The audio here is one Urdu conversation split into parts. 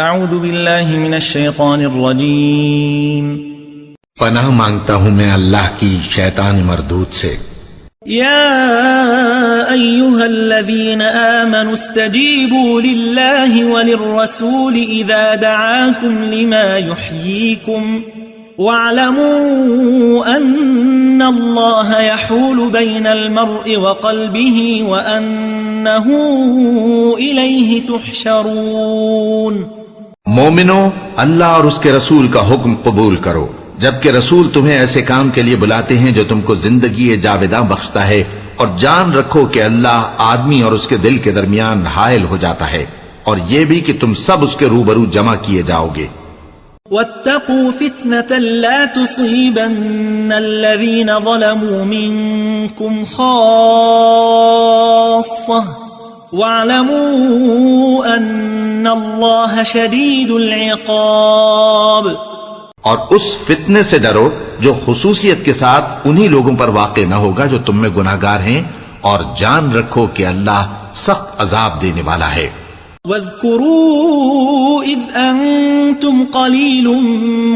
اعوذ باللہ من الشیطان الرجیم پناہ مانگتا ہوں میں اللہ کی شیطان مردود سے۔ یا ایہا الذین آمنوا استجیبوا للہ وللرسول اذا دعاکم لما یحییکم واعلموا ان اللہ یحول بین المرء وقلبہ وانہ الیہ تحشرون۔ مومنو، اللہ اور اس کے رسول کا حکم قبول کرو جبکہ رسول تمہیں ایسے کام کے لیے بلاتے ہیں جو تم کو زندگی جاوداں بخشتا ہے، اور جان رکھو کہ اللہ آدمی اور اس کے دل کے درمیان حائل ہو جاتا ہے، اور یہ بھی کہ تم سب اس کے روبرو جمع کیے جاؤ گے۔ واتقوا فتنة لا تصيبن الذين ظلموا منكم خاصة واعلموا ان اللہ شدید العقاب۔ اور اس فتنے سے ڈرو جو خصوصیت کے ساتھ انہی لوگوں پر واقع نہ ہوگا جو تم میں گناہگار ہیں، اور جان رکھو کہ اللہ سخت عذاب دینے والا ہے۔ واذكروا اذ انتم قليل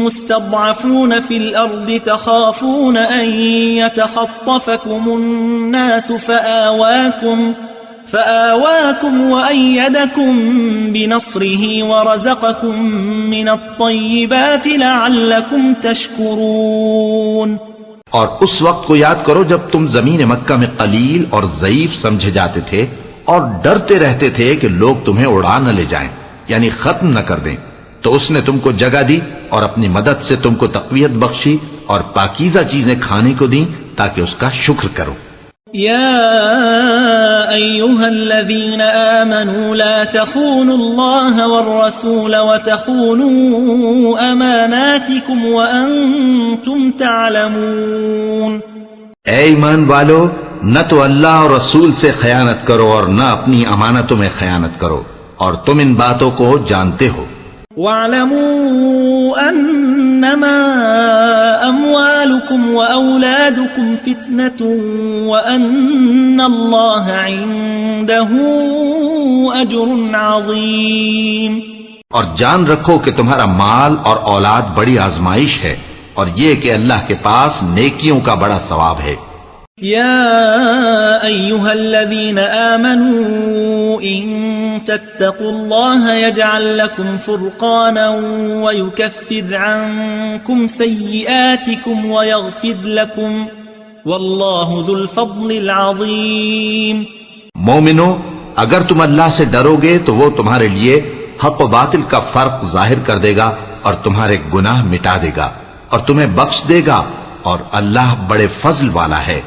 مستضعفون في الارض تخافون ان يتخطفكم الناس فآواكم وأيدكم بنصره ورزقكم من الطيبات لعلكم تشكرون۔ اور اس وقت کو یاد کرو جب تم زمین مکہ میں قلیل اور ضعیف سمجھے جاتے تھے اور ڈرتے رہتے تھے کہ لوگ تمہیں اڑا نہ لے جائیں، یعنی ختم نہ کر دیں، تو اس نے تم کو جگہ دی اور اپنی مدد سے تم کو تقویت بخشی اور پاکیزہ چیزیں کھانے کو دیں تاکہ اس کا شکر کرو۔ يا أيها الذين آمنوا لا تخونوا الله والرسول وتخونوا أماناتكم وأنتم تعلمون۔ اے ایمان والو، نہ تو اللہ اور رسول سے خیانت کرو اور نہ اپنی امانتوں میں خیانت کرو، اور تم ان باتوں کو جانتے ہو۔ وَاعْلَمُوا أَنَّمَا أَمْوَالُكُمْ وَأَوْلَادُكُمْ فِتْنَةٌ وَأَنَّ اللَّهَ عِندَهُ أَجْرٌ عَظِيمٌ۔ اور جان رکھو کہ تمہارا مال اور اولاد بڑی آزمائش ہے، اور یہ کہ اللہ کے پاس نیکیوں کا بڑا ثواب ہے۔ يا أيها الذين آمنوا إن تتقوا الله يجعل لكم فرقانا ويكفر عنكم سيئاتكم ويغفر لكم والله ذو الفضل العظيم۔ مومنو، اگر تم اللہ سے ڈرو گے تو وہ تمہارے لیے حق و باطل کا فرق ظاہر کر دے گا اور تمہارے گناہ مٹا دے گا اور تمہیں بخش دے گا، اور اللہ بڑے فضل والا ہے۔